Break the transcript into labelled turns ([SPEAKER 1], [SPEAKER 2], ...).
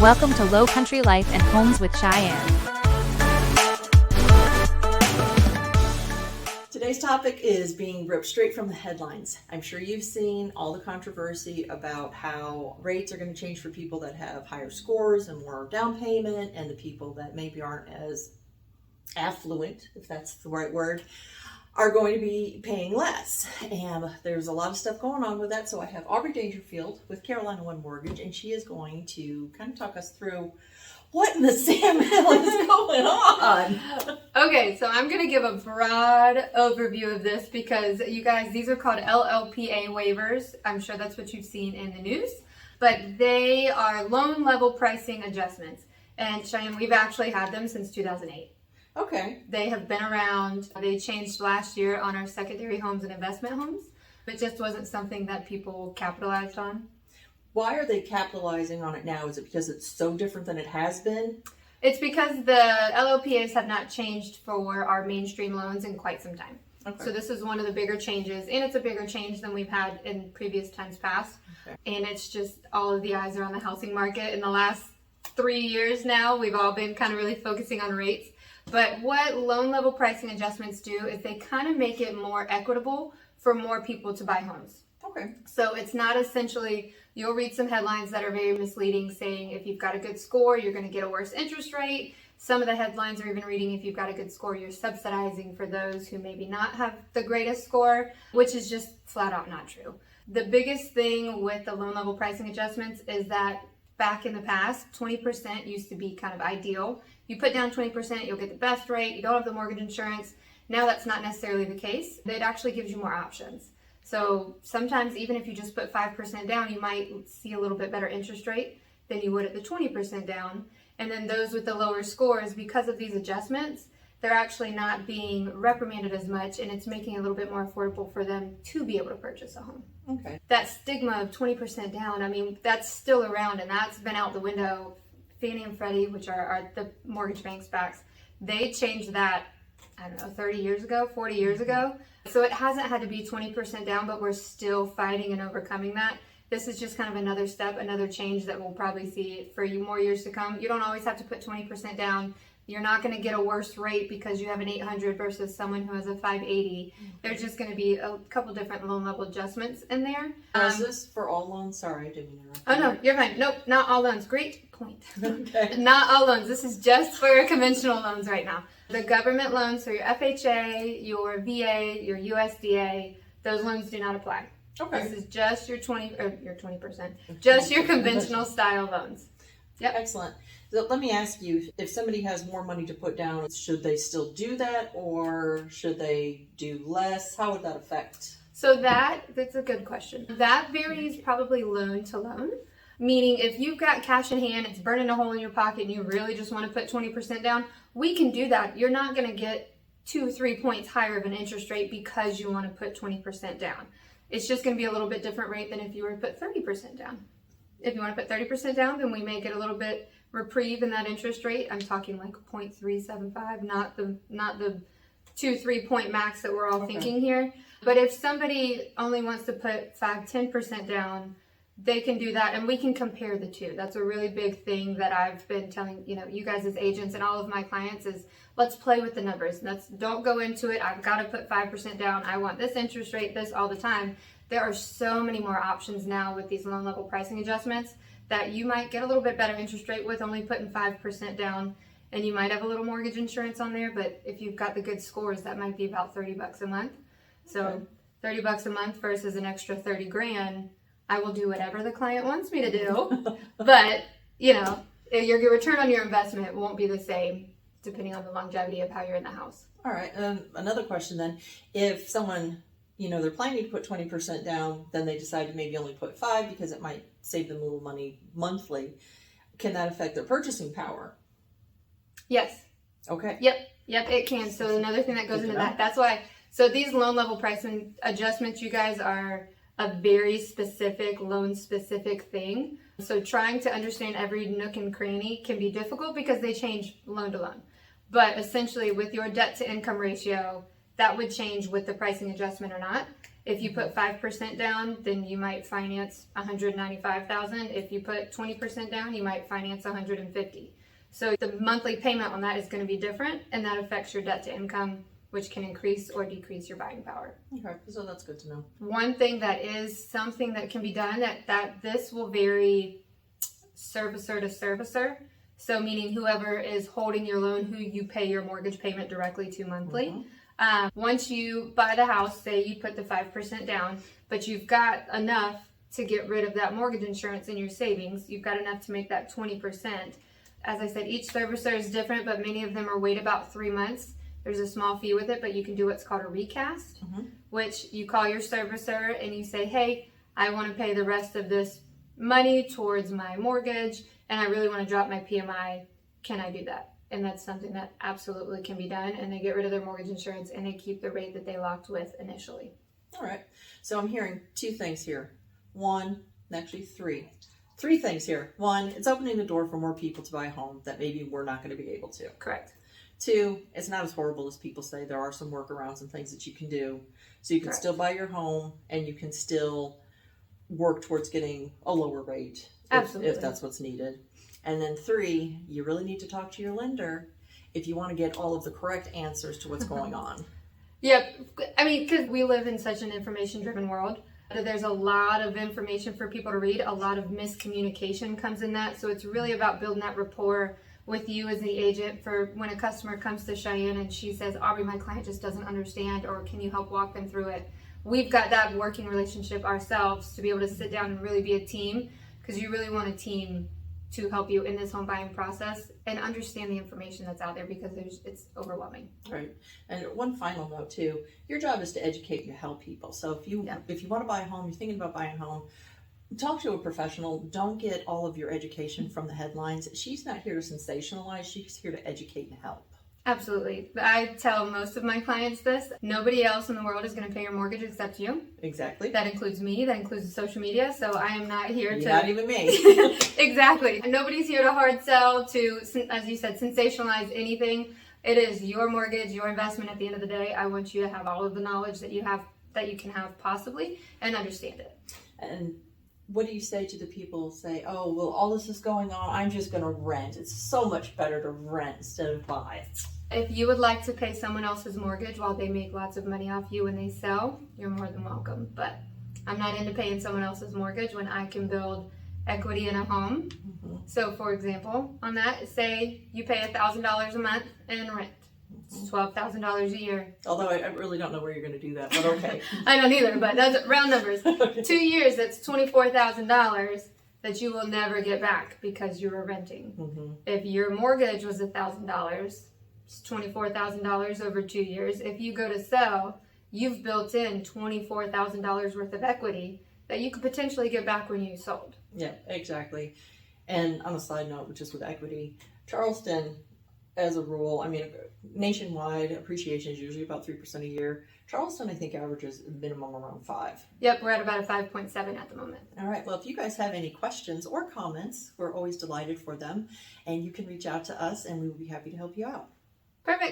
[SPEAKER 1] Welcome to Low Country Life and Homes with Cheyenne.
[SPEAKER 2] Today's topic is being ripped straight from the headlines. I'm sure you've seen all the controversy about how rates are going to change for people that have higher scores and more down payment, and the people that maybe aren't as affluent, if that's the right word, are going to be paying less. And there's a lot of stuff going on with that. So I have Aubrey Dangerfield with Carolina One Mortgage, and she is going to kind of talk us through what in the Sam Hill is going on.
[SPEAKER 3] Okay, so I'm going to give a broad overview of this because you guys, these are called LLPA waivers. I'm sure that's what you've seen in the news, but they are loan level pricing adjustments. And Cheyenne, we've actually had them since 2008.
[SPEAKER 2] Okay.
[SPEAKER 3] They have been around. They changed last year on our secondary homes and investment homes. It just wasn't something that people capitalized on.
[SPEAKER 2] Why are they capitalizing on it now? Is it because it's so different than it has been?
[SPEAKER 3] It's because the LLPAs have not changed for our mainstream loans in quite some time. Okay. So this is one of the bigger changes, and it's a bigger change than we've had in previous times past. Okay. And it's just all of the eyes are on the housing market. In the last 3 years now, we've all been kind of really focusing on rates. But what loan level pricing adjustments do is they kind of make it more equitable for more people to buy homes.
[SPEAKER 2] Okay.
[SPEAKER 3] So it's not essentially, you'll read some headlines that are very misleading saying if you've got a good score, you're going to get a worse interest rate. Some of the headlines are even reading if you've got a good score, you're subsidizing for those who maybe not have the greatest score, which is just flat out not true. The biggest thing with the loan level pricing adjustments is that back in the past, 20% used to be kind of ideal. You put down 20%, you'll get the best rate. You don't have the mortgage insurance. Now that's not necessarily the case. It actually gives you more options. So sometimes even if you just put 5% down, you might see a little bit better interest rate than you would at the 20% down. And then those with the lower scores, because of these adjustments, they're actually not being reprimanded as much, and it's making it a little bit more affordable for them to be able to purchase a home.
[SPEAKER 2] Okay.
[SPEAKER 3] That stigma of 20% down, I mean, that's still around, and that's been out the window. Fannie and Freddie, which are the mortgage banks backs, they changed that, 30 years ago, 40 years ago. So it hasn't had to be 20% down, but we're still fighting and overcoming that. This is just kind of another step, another change that we'll probably see for you more years to come. You don't always have to put 20% down. You're not going to get a worse rate because you have an 800 versus someone who has a 580. There's just going to be a couple different loan level adjustments in there.
[SPEAKER 2] Is this for all loans? Sorry, I didn't interrupt.
[SPEAKER 3] Oh, no, you're fine. Nope, not all loans. Great point.
[SPEAKER 2] Okay.
[SPEAKER 3] Not all loans. This is just for conventional loans right now. The government loans, so your FHA, your VA, your USDA, those loans do not apply.
[SPEAKER 2] Okay.
[SPEAKER 3] This is just your 20%, just your conventional style loans. Yep.
[SPEAKER 2] Excellent. So let me ask you, if somebody has more money to put down, should they still do that, or should they do less? How would that affect?
[SPEAKER 3] So that's a good question. That varies probably loan to loan. Meaning if you've got cash in hand, it's burning a hole in your pocket, and you really just want to put 20% down, we can do that. You're not going to get 2-3 points higher of an interest rate because you want to put 20% down. It's just going to be a little bit different rate than if you were to put 30% down. If you want to put 30% down, then we may get a little bit reprieve in that interest rate. I'm talking like 0.375, not the 2-3 point max that we're all thinking here. But if somebody only wants to put 5-10% down, they can do that, and we can compare the two. That's a really big thing that I've been telling you guys as agents and all of my clients is let's play with the numbers. Don't go into it, I've got to put 5% down, I want this interest rate, this all the time. There are so many more options now with these loan level pricing adjustments that you might get a little bit better interest rate with only putting 5% down, and you might have a little mortgage insurance on there, but if you've got the good scores, that might be about $30 a month. So $30 a month versus an extra 30 grand. I will do whatever the client wants me to do, but your return on your investment won't be the same depending on the longevity of how you're in the house.
[SPEAKER 2] All right. Another question then, if someone, they're planning to put 20% down, then they decide to maybe only put 5 because it might save them a little money monthly. Can that affect their purchasing power?
[SPEAKER 3] Yes.
[SPEAKER 2] Okay.
[SPEAKER 3] Yep, it can. So another thing that goes into that's why, so these loan level pricing adjustments, you guys, are a very specific, loan-specific thing. So trying to understand every nook and cranny can be difficult because they change loan to loan. But essentially, with your debt-to-income ratio, that would change with the pricing adjustment or not. If you put 5% down, then you might finance $195,000. If you put 20% down, you might finance $150,000. So the monthly payment on that is going to be different, and that affects your debt to income, which can increase or decrease your buying power.
[SPEAKER 2] Okay, so that's good to know.
[SPEAKER 3] One thing that is something that can be done that this will vary servicer to servicer. So meaning whoever is holding your loan, who you pay your mortgage payment directly to monthly. Once you buy the house, say you put the 5% down, but you've got enough to get rid of that mortgage insurance in your savings. You've got enough to make that 20%. As I said, each servicer is different, but many of them are wait about 3 months. There's a small fee with it, but you can do what's called a recast, which you call your servicer and you say, hey, I want to pay the rest of this money towards my mortgage and I really want to drop my PMI. Can I do that? And that's something that absolutely can be done. And they get rid of their mortgage insurance and they keep the rate that they locked with initially.
[SPEAKER 2] All right. So I'm hearing two things here. Three things here. One, it's opening the door for more people to buy a home that maybe we're not going to be able to.
[SPEAKER 3] Correct.
[SPEAKER 2] Two, it's not as horrible as people say. There are some workarounds and things that you can do. So you can still buy your home and you can still work towards getting a lower rate if that's what's needed. And then three, you really need to talk to your lender if you want to get all of the correct answers to what's going on.
[SPEAKER 3] Yep. I mean, because we live in such an information-driven world. There's a lot of information for people to read. A lot of miscommunication comes in that. So it's really about building that rapport with you as the agent for when a customer comes to Cheyenne and she says, Aubrey, my client just doesn't understand, or can you help walk them through it? We've got that working relationship ourselves to be able to sit down and really be a team, because you really want a team to help you in this home buying process and understand the information that's out there, because it's overwhelming.
[SPEAKER 2] Right. And one final note too, your job is to educate and to help people. So if you want to buy a home, you're thinking about buying a home, talk to a professional. Don't get all of your education from the headlines. She's not here to sensationalize. She's here to educate and help.
[SPEAKER 3] Absolutely. I tell most of my clients this. Nobody else in the world is going to pay your mortgage except you.
[SPEAKER 2] Exactly.
[SPEAKER 3] That includes me. That includes social media. So I am not here to...
[SPEAKER 2] Not even me.
[SPEAKER 3] Exactly. And nobody's here to hard sell, to, as you said, sensationalize anything. It is your mortgage, your investment at the end of the day. I want you to have all of the knowledge that you can have possibly and understand it.
[SPEAKER 2] And what do you say to the people who say, oh, well, all this is going on, I'm just going to rent. It's so much better to rent instead of buy.
[SPEAKER 3] If you would like to pay someone else's mortgage while they make lots of money off you when they sell, you're more than welcome. But I'm not into paying someone else's mortgage when I can build equity in a home. So for example, on that, say you pay $1,000 a month in rent. It's $12,000 a year.
[SPEAKER 2] Although I really don't know where you're going to do that, but okay.
[SPEAKER 3] I don't either, but that's round numbers. 2 years, that's $24,000 that you will never get back because you were renting. If your mortgage was $1,000, it's $24,000 over 2 years. If you go to sell, you've built in $24,000 worth of equity that you could potentially get back when you sold.
[SPEAKER 2] Yeah, exactly. And on a side note, just with equity, Charleston, as a rule, I mean, nationwide appreciation is usually about 3% a year. Charleston, I think, averages minimum around 5%.
[SPEAKER 3] Yep, we're at about a 5.7 at the moment.
[SPEAKER 2] All right. Well, if you guys have any questions or comments, we're always delighted for them. And you can reach out to us and we will be happy to help you out.
[SPEAKER 3] Perfect.